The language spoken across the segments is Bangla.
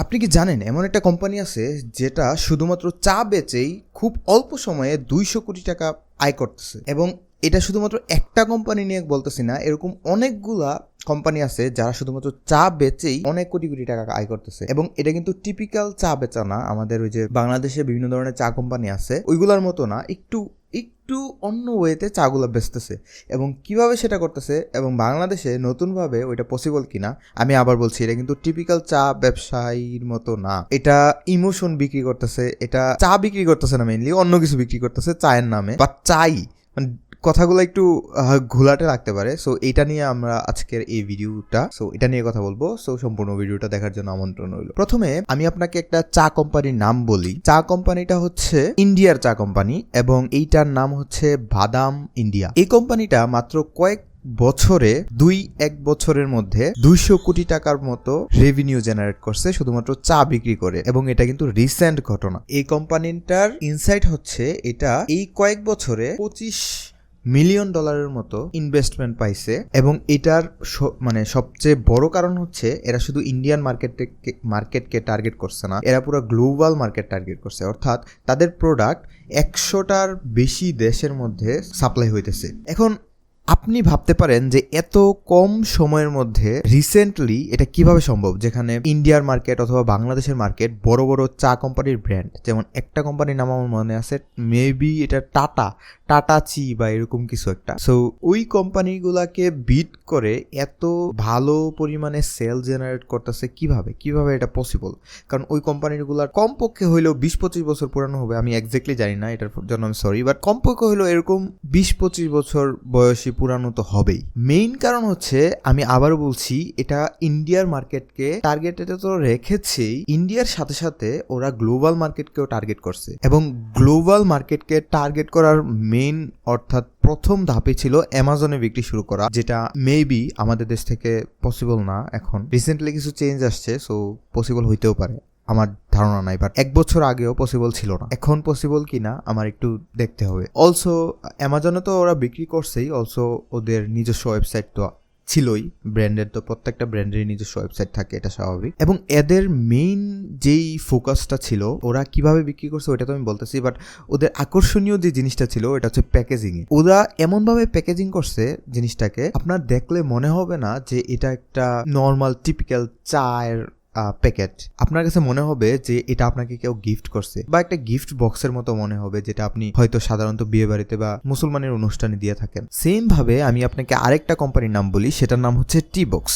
আপনি কি জানেন এমন একটা কোম্পানি আছে যেটা শুধুমাত্র চা বেচেই খুব অল্প সময়ে 200 কোটি টাকা আয় করতেছে। এবং এটা শুধুমাত্র একটা কোম্পানি নিয়ে বলতেছি না, এরকম অনেকগুলা কোম্পানি আছে যারা শুধুমাত্র চা বেচেই অনেক কোটি কোটি টাকা আয় করতেছে। এবং এটা কিন্তু টিপিক্যাল চা বেচা না, আমাদের ওই যে বাংলাদেশে বিভিন্ন ধরনের চা কোম্পানি আছে ওইগুলার মতো না, একটু অন্য ওয়েতে চাগুলো বেচতেছে। এবং কিভাবে সেটা করতেছে এবং বাংলাদেশে নতুনভাবে ওইটা পসিবল কিনা আমি আবার বলছি, এটা কিন্তু টিপিক্যাল চা ব্যবসায়ীর মতো না। এটা ইমোশন বিক্রি করতেছে, এটা চা বিক্রি করতেছে না, মেইনলি অন্য কিছু বিক্রি করতেছে চায়ের নামে, বা চাই মানে কথাগুলো একটু ঘোলাটে লাগতে পারে। সো এটা নিয়ে আমরা আজকের এই ভিডিওটা, এটা নিয়ে কথা বলবো। সো সম্পূর্ণ ভিডিওটা দেখার জন্য আমন্ত্রণ রইল। প্রথমে আমি আপনাকে একটা চা কোম্পানির নাম বলি। চা কোম্পানিটা হচ্ছে ইন্ডিয়ার চা কোম্পানি এবং এইটার নাম হচ্ছে বাদাম ইন্ডিয়া। এই কোম্পানিটা মাত্র কয়েক বছরে এক বছরের মধ্যে 200 কোটি টাকার মতো রেভিনিউ জেনারেট করছে শুধুমাত্র চা বিক্রি করে। এবং এটা কিন্তু রিসেন্ট ঘটনা। এই কোম্পানিটার ইনসাইট হচ্ছে এটা এই কয়েক বছরে $25 মিলিয়ন মতো ইনভেস্টমেন্ট পাইছে। এবং এটার মানে সবচেয়ে বড় কারণ হচ্ছে এরা শুধু ইন্ডিয়ান মার্কেটকে টার্গেট করছে না, এরা পুরো গ্লোবাল মার্কেট টার্গেট করছে। অর্থাৎ তাদের প্রোডাক্ট 100টার বেশি দেশের মধ্যে সাপ্লাই হইতেছে। এখন আপনি ভাবতে পারেন যে এত কম সময়ের মধ্যে রিসেন্টলি এটা কিভাবে সম্ভব, যেখানে ইন্ডিয়ার মার্কেট অথবা বাংলাদেশের মার্কেট বড় বড় চা কোম্পানির ব্র্যান্ড, যেমন একটা কোম্পানির নাম আমার মনে আছে, মেবি এটা টাটা চি বা এরকম কিছু একটা। সো ওই কোম্পানিগুলাকে বিট করে এত ভালো পরিমাণে সেল জেনারেট করতেছে কিভাবে এটা পসিবল? কারণ ওই কোম্পানিগুলার কমপক্ষে হইলেও 20-25 বছর পুরানো হবে, আমি এক্স্যাক্টলি জানি না, এটার জন্য আমি সরি, বাট কমপক্ষে হইলেও এরকম 20-25 বছর বয়সী পুরানো তো হবেই। মেইন কারণ হচ্ছে, আমি আবারও বলছি, এটা ইন্ডিয়ার মার্কেটকে টার্গেটেড তো রেখেছেই, ইন্ডিয়ার সাথে সাথে ওরা গ্লোবাল মার্কেটকেও টার্গেট করছে। এবং গ্লোবাল মার্কেটকে টার্গেট করার মেইন অর্থাৎ প্রথম ধাপে ছিল অ্যামাজনে বিক্রি শুরু করা, যেটা মেবি আমাদের দেশ থেকে পসিবল না। এখন রিসেন্টলি কিছু চেঞ্জ আসছে, সো পসিবল হইতেও পারে, আমার ধারণা নাই, বাট 1 বছর আগেও পসিবল ছিল না। এখন পসিবল কিনা আমার একটু দেখতে হবে। অলসো অ্যামাজনে তো ওরা বিক্রি করছেই, অলসো ওদের নিজস্ব ওয়েবসাইট তো ছিলই, ব্র্যান্ডের তো প্রত্যেকটা ব্র্যান্ডেরই নিজস্ব ওয়েবসাইট থাকে, এটা স্বাভাবিক। এবং এদের মেইন যেই ফোকাসটা ছিল, ওরা কিভাবে বিক্রি করছে ওটা তো আমি বলতেছি, বাট ওদের আকর্ষণীয় যে জিনিসটা ছিল এটা হচ্ছে প্যাকেজিং এ। ওরা এমনভাবে প্যাকেজিং করছে জিনিসটাকে, আপনার দেখলে মনে হবে না যে এটা একটা নর্মাল টিপিক্যাল চায়ের প্যাকেট। আপনার কাছে মনে হবে যে এটা আপনাকে কেউ গিফট করছে, বা একটা গিফট বক্সের মতো মনে হবে, যেটা আপনি হয়তো সাধারণত বিয়ে বাড়িতে বা মুসলমানের অনুষ্ঠানে দিয়ে থাকেন। সেম ভাবে আমি আপনাকে আরেকটা কোম্পানির নাম বলি, সেটার নাম হচ্ছে টি বক্স।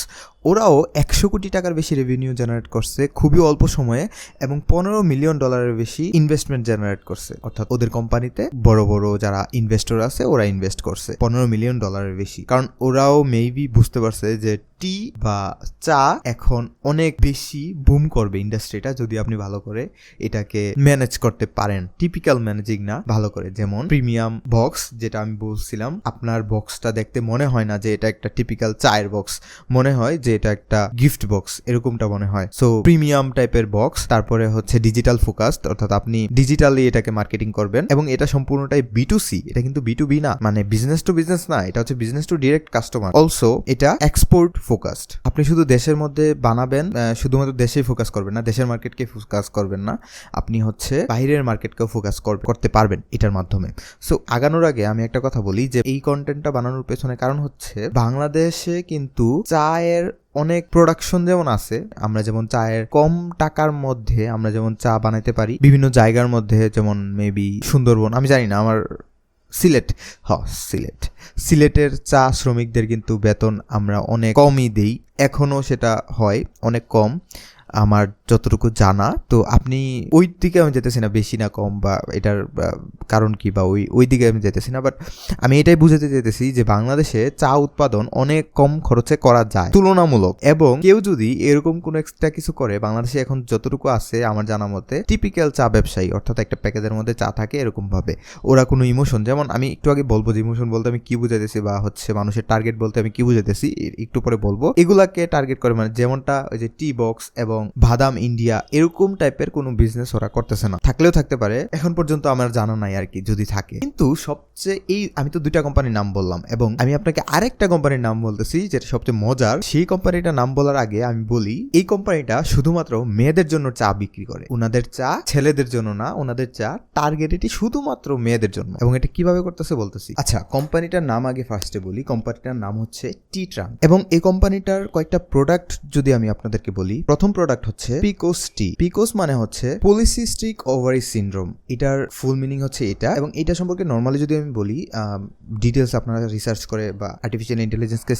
ওরাও 100 কোটি টাকার বেশি রেভিনিউ জেনারেট করছে খুবই অল্প সময়ে, এবং $15 মিলিয়ন বেশি ইনভেস্টমেন্ট জেনারেট করছে। অর্থাৎ ওদের কোম্পানিতে বড় বড় যারা ইনভেস্টর আছে ওরা ইনভেস্ট করছে $15 মিলিয়ন বেশি। কারণ ওরাও মেবি বুঝতে পারছে যে টি বা চা এখন অনেক বেশি বুম করবে ইন্ডাস্ট্রিটা, যদি আপনি ভালো করে এটাকে ম্যানেজ করতে পারেন। টিপিক্যাল ম্যানেজিং না, ভালো করে। যেমন প্রিমিয়াম বক্স, যেটা আমি বলছিলাম, আপনার বক্সটা দেখতে মনে হয় না যে এটা একটা টিপিক্যাল চায়ের বক্স, মনে হয় যে এটা একটা গিফট বক্স, এরকমটা মনে হয়। সো প্রিমিয়াম টাইপের বক্স। তারপরে হচ্ছে ডিজিটাল ফোকাসড, অর্থাৎ আপনি ডিজিটালি এটাকে মার্কেটিং করবেন। এবং এটা সম্পূর্ণটাই B2C, এটা কিন্তু B2B না, মানে বিজনেস টু বিজনেস না, এটা হচ্ছে business to direct customer. Also এটা এক্সপোর্ট ফোকাসড। আপনি শুধু দেশের মধ্যে বানাবেন, শুধুমাত্র দেশেই ফোকাস করবেন না, দেশের মার্কেটকে ফোকাস করবেন না, আপনি হচ্ছে বাইরের মার্কেটকেও ফোকাস করতে পারবেন এটার মাধ্যমে। সো আগানোর আগে আমি একটা কথা বলি, যে এই কন্টেন্টটা বানানোর পেছনে কারণ হচ্ছে, বাংলাদেশে কিন্তু চায়ের অনেক প্রোডাকশন যেমন আছে, আমরা যেমন চায়ের কম টাকার মধ্যে আমরা যেমন চা বানাইতে পারি বিভিন্ন জায়গার মধ্যে, যেমন মেবি সুন্দরবন, আমি জানি না, আমার সিলেটের চা শ্রমিকদের কিন্তু বেতন আমরা অনেক কমই দেই, এখনো সেটা হয় অনেক কম আমার যতটুকু জানা। তো আপনি ওই দিকে আমি যেতেছি না, বেশি না কম বা এটার কারণ কি, বা ওই দিকে আমি যেতেছি না, বাট আমি এটাই বুঝাতে যেতেছি যে বাংলাদেশে চা উৎপাদন অনেক কম খরচে করা যায় তুলনামূলক। এবং কেউ যদি এরকম কোনো এক্সট্রা কিছু করে, বাংলাদেশে এখন যতটুকু আছে আমার জানা মতে টিপিক্যাল চা ব্যবসায়ী, অর্থাৎ একটা প্যাকেজের মধ্যে চা থাকে এরকম ভাবে, ওরা কোনো ইমোশন, যেমন আমি একটু আগে বলবো যে ইমোশন বলতে আমি কি বুঝাইতেছি, বা হচ্ছে মানুষের টার্গেট বলতে আমি কি বুঝাইতেছি একটু পরে বলবো, এগুলাকে টার্গেট করে, মানে যেমনটা ওই যে টি বক্স এবং বাদাম ইন্ডিয়া এরকম টাইপের কোনো বিজনেস ওরা করতেছে না, থাকলেও থাকতে পারে, এখন পর্যন্ত আমার জানা নাই আর কি যদি থাকে। কিন্তু সবচেয়ে আমি তো 2টা কোম্পানির নাম বললাম এবং আমি আপনাকে আরেকটা কোম্পানির নাম বলতেছি যেটা সবচেয়ে মজার। সেই কোম্পানিটার নাম বলার আগে আমি বলি এই কোম্পানিটা শুধুমাত্র মেয়েদের জন্য চা বিক্রি করে। ওনাদের চা ছেলেদের জন্য না, ওনাদের চা টার্গেটেড শুধুমাত্র মেয়েদের জন্য। এবং এটা কিভাবে করতেছে বলতেছি। আচ্ছা, কোম্পানিটার নাম আগে ফার্স্টে বলি। কোম্পানিটার নাম হচ্ছে টি ট্রাঙ্ক এবং এই কোম্পানিটার কয়েকটা প্রোডাক্ট যদি আমি আপনাদেরকে বলি, প্রথম প্রোডাক্ট হচ্ছে পিকোস টি। পিকোস মানে হচ্ছে পলিসিস্টিক ওভারি সিনড্রোম, এটার ফুল মিনিং হচ্ছে এটা। এবং এটা সম্পর্কে নর্মালি যদি আমি বলি, ডিটেলস আপনারা রিসার্চ করে বা আর্টিফিশিয়াল ইন্টেলিজেন্সকে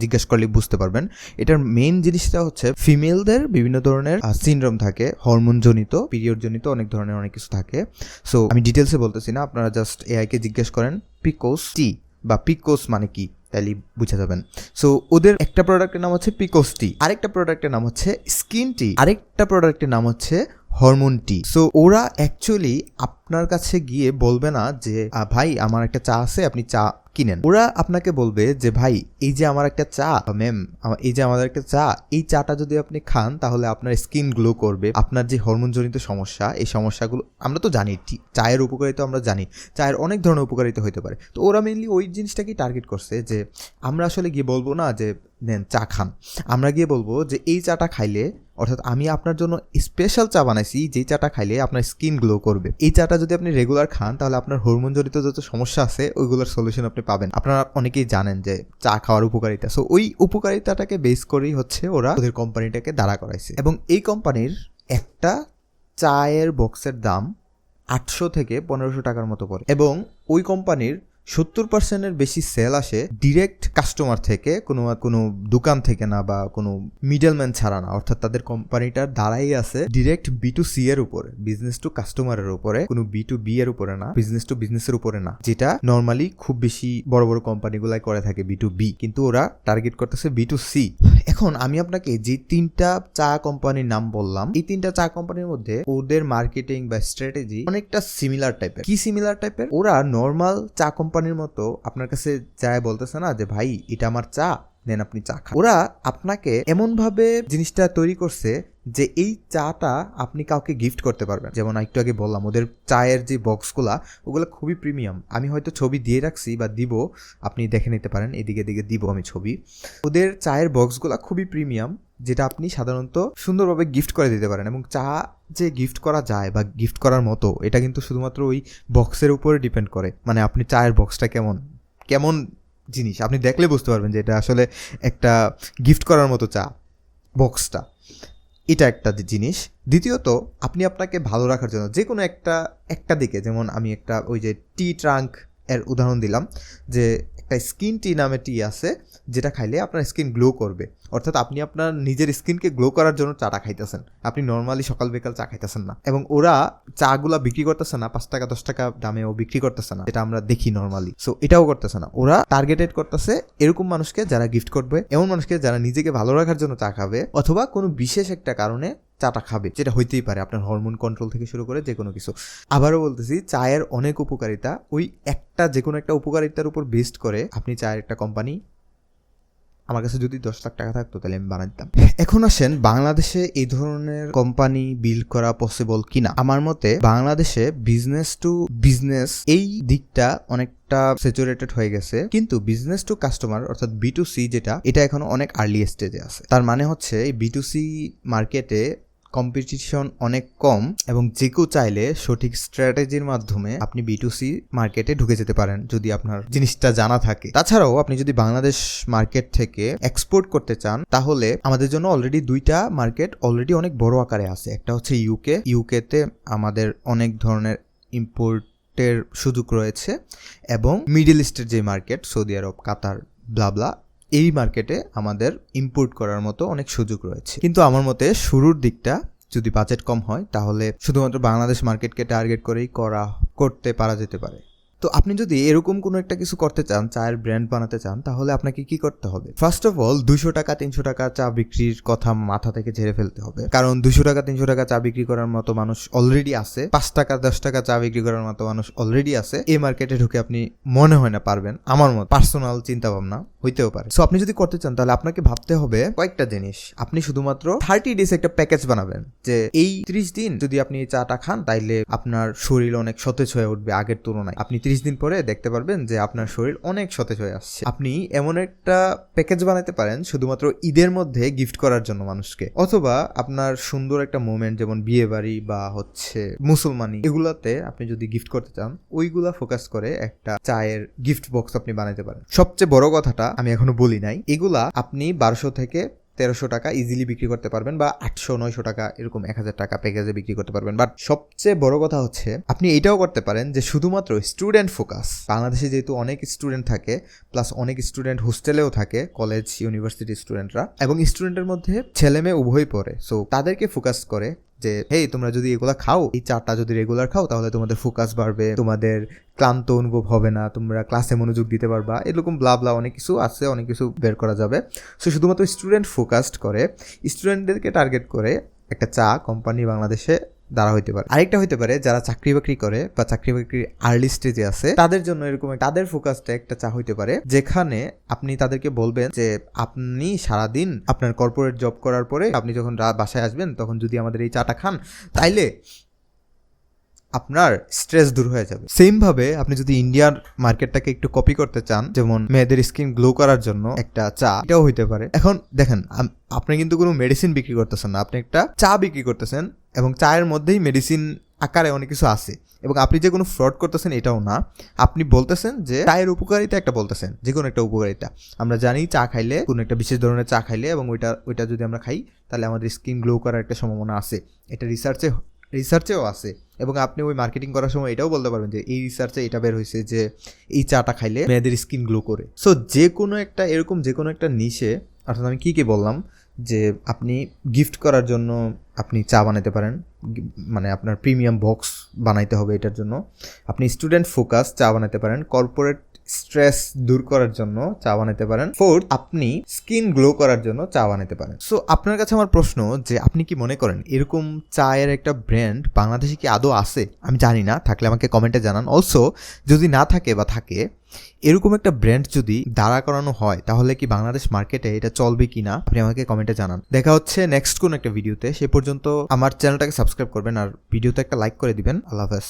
জিজ্ঞেস করলে বুঝতে পারবেন। এটার মেইন জিনিসটা হচ্ছে ফিমেলদের বিভিন্ন ধরনের সিনড্রোম থাকে, হরমোন জনিত, পিরিয়ড জনিত অনেক ধরনের অনেক কিছু থাকে। সো আমি ডিটেলসে বলতেছি না, আপনারা জাস্ট এআইকে জিজ্ঞেস করেন পিকোস টি বা পিকোস মানে কি, তাহলে বুঝে যাবেন। সো ওদের একটা প্রোডাক্টের নাম হচ্ছে পিকোস টি, আরেকটা প্রোডাক্টের নাম হচ্ছে স্কিন টি, আরেকটা প্রোডাক্টের নাম হচ্ছে হরমোন টি। সো ওরা অ্যাকচুয়ালি আপনার কাছে গিয়ে বলবে না যে ভাই আমার একটা চা আছে, আপনি চা কিনেন। ওরা আপনাকে বলবে যে ভাই এই যে আমার একটা চা, ম্যাম এই যে আমাদের একটা চা, এই চাটা যদি আপনি খান তাহলে আপনার স্কিন গ্লো করবে, আপনার যে হরমোন জনিত সমস্যা, এই সমস্যাগুলো আমরা তো জানি, চায়ের উপকারিতা আমরা জানি, চায়ের অনেক ধরনের উপকারিতা হতে পারে। তো ওরা মেনলি ওই জিনিসটাকেই টার্গেট করছে যে আমরা আসলে গিয়ে বলবো না যে নেন চা খান, আমরা গিয়ে বলবো যে এই চাটা খাইলে, অর্থাৎ আমি আপনার জন্য স্পেশাল চা বানাইছি যে চাটা খাইলে আপনার স্কিন গ্লো করবে। এই চাটা যদি আপনি রেগুলার খান তাহলে আপনার হরমোন জনিত যত সমস্যা আছে ওইগুলোর সলিউশন আপনি পাবেন। আপনারা অনেকেই জানেন যে চা খাওয়ার উপকারিতা। সো ওই উপকারিতাটাকে বেস করেই হচ্ছে ওরা ওদের কোম্পানিটাকে দাঁড়া করাইছে। এবং এই কোম্পানির একটা চায়ের বক্সের দাম 800 থেকে 1500 টাকার মতো পড়ে এবং ওই কোম্পানির 70% বেশি সেল আসে ডিরেক্ট কাস্টমার থেকে, কোনো দোকান থেকে না বা কোনো মিডলম্যান ছাড়া না। অর্থাৎ তাদের কোম্পানিটার দাঁড়াই আছে ডিরেক্ট B2C এর উপরে, বিজনেস টু কাস্টমারের উপরে, কোনো B2B এর উপরে না, বিজনেস টু বিজনেসের উপরে না, যেটা নর্মালি খুব বেশি বড় বড় কোম্পানিগুলাই করে থাকে B2B, কিন্তু ওরা টার্গেট করতেছে B2C। এখন আমি আপনাকে যে 3টা চা কোম্পানির নাম বললাম, এই 3টা চা কোম্পানির মধ্যে ওদের মার্কেটিং বা স্ট্র্যাটেজি অনেকটা সিমিলার টাইপের। কি সিমিলার টাইপের? ওরা নর্মাল চা কোম্পানির মতো আপনার কাছে যায় বলতেছে না যে ভাই এটা আমার চা, নেন আপনি চা খান। ওরা আপনাকে এমন ভাবে জিনিসটা তৈরি করছে যে এই চাটা আপনি কাউকে গিফট করতে পারবেন। যেমন একটু আগে বললাম ওদের চায়ের যে বক্সগুলা ওগুলো খুবই প্রিমিয়াম। আমি হয়তো ছবি দিয়ে রাখছি বা দিব, আপনি দেখে নিতে পারেন, এদিকে দিব আমি ছবি। ওদের চায়ের বক্সগুলা খুবই প্রিমিয়াম, যেটা আপনি সাধারণত সুন্দরভাবে গিফট করে দিতে পারেন। এবং চা যে গিফট করা যায় বা গিফট করার মতো, এটা কিন্তু শুধুমাত্র ওই বক্সের উপরে ডিপেন্ড করে। মানে আপনি চায়ের বক্সটা কেমন জিনিস আপনি দেখলে বুঝতে পারবেন যে এটা আসলে একটা গিফট করার মতো চা বক্সটা, এটা একটা জিনিস। দ্বিতীয়ত আপনি আপনাকে ভালো রাখার জন্য যে কোনো একটা দিকে, যেমন আমি একটা ওই যে টি ট্রাঙ্ক এর উদাহরণ দিলাম, যে একটা স্কিন টি নামে টি আছে যেটা খাইলে আপনার স্কিন গ্লো করবে। অর্থাৎ আপনি আপনার নিজের স্কিনকে গ্লো করার জন্য চাটা খাইতেছেন, আপনি নর্মালি সকাল বিকাল চা খাইতেছেন না। এবং ওরা চাগুলা বিক্রি করতেছে না 5 টাকা 10 টাকা দামেও বিক্রি করতেছে না, যেটা আমরা দেখি নর্মালি। সো এটাও করতেছে না, ওরা টার্গেটেড করতেছে এরকম মানুষকে যারা গিফট করবে, এমন মানুষকে যারা নিজেকে ভালো রাখার জন্য চা খাবে অথবা কোনো বিশেষ একটা কারণে চাটা খাবে, যেটা হইতেই পারে আপনার হরমোন কন্ট্রোল থেকে শুরু করে যে কোনো কিছু। আবারও বলতেছি, চায়ের অনেক উপকারিতা, ওই একটা যে কোনো একটা উপকারিতার উপর বেস্ট করে আপনি চায়ের একটা কোম্পানি, আমার কাছে যদি 10 লাখ টাকা থাকতো তাহলে আমি বানাই দিতাম। এখন আসেন বাংলাদেশে এই ধরনের কোম্পানি বিল্ড করা পসিবল কিনা। আমার মতে বাংলাদেশে বিজনেস টু বিজনেস এই দিকটা অনেকটা স্যাচুরেটেড হয়ে গেছে, কিন্তু বিজনেস টু কাস্টমার অর্থাৎ B2C যেটা, এটা এখনো অনেক আর্লি স্টেজে আছে। তার মানে হচ্ছে এই B2C মার্কেটে কম্পিটিশন অনেক কম এবং যে কেউ চাইলে সঠিক স্ট্র্যাটেজির মাধ্যমে আপনি B2C মার্কেটে ঢুকে যেতে পারেন যদি আপনার জিনিসটা জানা থাকে। তাছাড়াও আপনি যদি বাংলাদেশ মার্কেট থেকে এক্সপোর্ট করতে চান তাহলে আমাদের জন্য অলরেডি 2টা মার্কেট অলরেডি অনেক বড় আকারে আছে। একটা হচ্ছে ইউকেতে আমাদের অনেক ধরনের ইম্পোর্টের সুযোগ রয়েছে, এবং মিডল ইস্টের যে মার্কেট সৌদি আরব, কাতার, ব্লাবলা, এই মার্কেটে আমাদের ইম্পোর্ট করার মতো অনেক সুযোগ রয়েছে। কিন্তু আমার মতে শুরুর দিকটা যদি বাজেট কম হয় তাহলে শুধুমাত্র বাংলাদেশ মার্কেটকে টার্গেট করেই করতে পারা যেতে পারে। তো তো আপনি যদি এরকম কোনো একটা কিছু করতে চান, চায়ের ব্র্যান্ড বানাতে চান, তাহলে আপনাকে কি করতে হবে? ফার্স্ট অফ অল 200 টাকা 300 টাকা চা বিক্রির কথা মাথা থেকে ঝেড়ে ফেলতে হবে, কারণ 200 টাকা 300 টাকা চা বিক্রি করার মতো মানুষ অলরেডি আছে। 5 টাকা 10 টাকা চা বিক্রি করার মতো মানুষ অলরেডি আছে। এই মার্কেটে ঢুকে আপনি মনে হয় না পারবেন, আমার মত পার্সোনাল চিন্তা ভাবনা হইতেও পারে। সো আপনি যদি করতে চান তাহলে আপনাকে ভাবতে হবে কয়েকটা জিনিস। আপনি শুধুমাত্র 30 ডেজ একটা প্যাকেজ বানাবেন, যে এই 30 দিন যদি আপনি এই চাটা খান তাইলে আপনার শরীর অনেক সতেজ হয়ে উঠবে আগের তুলনায়। আপনি 30 দিন পরে দেখতে পারবেন যে আপনার শরীর অনেক সতেজ হয়ে আসছে। আপনি এমন একটা প্যাকেজ বানাতে পারেন শুধুমাত্র ঈদের মধ্যে গিফট করার জন্য মানুষকে, অথবা আপনার সুন্দর একটা মোমেন্ট যেমন বিয়ে বাড়ি বা হচ্ছে মুসলমানি, এগুলাতে আপনি যদি গিফট করতে চান ওইগুলা ফোকাস করে একটা চায়ের গিফট বক্স আপনি বানাতে পারেন। সবচেয়ে বড় কথাটা আমি এখনো বলি নাই, এগুলা আপনি 1200 থেকে 1300 টাকা ইজিলি বিক্রি করতে পারবেন, বা 800-900 টাকা এরকম 1000 টাকা প্যাকেজে বিক্রি করতে পারবেন। বাট সবচেয়ে বড় কথা হচ্ছে আপনি এটাও করতে পারেন যে শুধুমাত্র স্টুডেন্ট ফোকাস। বাংলাদেশে যেহেতু অনেক স্টুডেন্ট থাকে, প্লাস অনেক স্টুডেন্ট হোস্টেলেও থাকে, কলেজ ইউনিভার্সিটি স্টুডেন্টরা, এবং স্টুডেন্টের মধ্যে ছেলে মেয়ে উভয়ই পড়ে। সো তাদেরকে ফোকাস করে যে হেই তোমরা যদি এগুলা খাও, এই চাটা যদি রেগুলার খাও, তাহলে তোমাদের ফোকাস বাড়বে, তোমাদের ক্লান্ত অনুভব হবে না, তোমরা ক্লাসে মনোযোগ দিতে পারবা, এরকম ব্লা ব্লা অনেক কিছু আছে, অনেক কিছু বের করা যাবে। সো শুধুমাত্র স্টুডেন্ট ফোকাসড করে, স্টুডেন্টদেরকে টার্গেট করে একটা চা কোম্পানি বাংলাদেশে দ্বারা হইতে পারে। আরেকটা হইতে পারে যারা চাকরি বাকরি করে বা চাকরি বাকরির আর্লি স্টেজে আছে, তাদের জন্য এরকম তাদের ফোকাসটা একটা চা হইতে পারে, যেখানে আপনি তাদেরকে বলবেন যে আপনি সারাদিন আপনার কর্পোরেট জব করার পরে আপনি যখন বাসায় আসবেন তখন যদি আমাদের এই চাটা খান তাইলে আপনার স্ট্রেস দূর হয়ে যাবে। সেম ভাবে আপনি যদি ইন্ডিয়ার মার্কেটটাকে একটু কপি করতে চান, যেমন মেয়েদের স্কিন গ্লো করার জন্য একটা চা, এটাও হইতে পারে। এখন দেখেন, আপনি কিন্তু কোনো মেডিসিন বিক্রি করতেছেন না, আপনি একটা চা বিক্রি করতেছেন, এবং চায়ের মধ্যেই মেডিসিন আকারে অনেক কিছু আছে, এবং আপনি যে কোনো ফ্রড করতেছেন এটাও না। আপনি বলতেছেন যে চায়ের উপকারিতা একটা বলতেছেন, যে কোনো একটা উপকারিতা। আমরা জানি চা খাইলে, কোনো একটা বিশেষ ধরনের চা খাইলে, এবং ওইটা যদি আমরা খাই তাহলে আমাদের স্কিন গ্লো করার একটা সম্ভাবনা আছে। এটা রিসার্চেও আছে, এবং আপনি ওই মার্কেটিং করার সময় এটাও বলতে পারবেন যে এই রিসার্চে এটা বের হয়েছে যে এই চাটা খাইলে মেয়েদের স্কিন গ্লো করে। সো যে কোনো একটা নিশে, অর্থাৎ আমি কি বললাম, যে আপনি গিফট করার জন্য আপনি চা বানাতে পারেন, মানে আপনার প্রিমিয়াম বক্স বানাইতে হবে এটার জন্য। আপনি স্টুডেন্ট ফোকাস চা বানাতে পারেন, কর্পোরেট স্ট্রেস দূর করার জন্য চা বানাতে পারেন, ফোর্থ আপনি স্কিন গ্লো করার জন্য চা বানাতে পারেন। সো আপনার কাছে আমার প্রশ্ন যে আপনি কি মনে করেন এরকম চায়ের একটা ব্র্যান্ড বাংলাদেশে কি আদৌ আছে? আমি জানি না, থাকলে আমাকে কমেন্টে জানান। অলসো যদি না থাকে বা থাকে, এরকম একটা ব্র্যান্ড যদি দাঁড়া করানো হয় তাহলে কি বাংলাদেশ মার্কেটে এটা চলবে কিনা আপনি আমাকে কমেন্টে জানান। দেখা হচ্ছে নেক্সট কোন একটা ভিডিওতে। সে পর্যন্ত আমার চ্যানেলটাকে সাবস্ক্রাইব করবেন আর ভিডিওতে একটা লাইক করে দিবেন। আল্লাহ হাফেজ।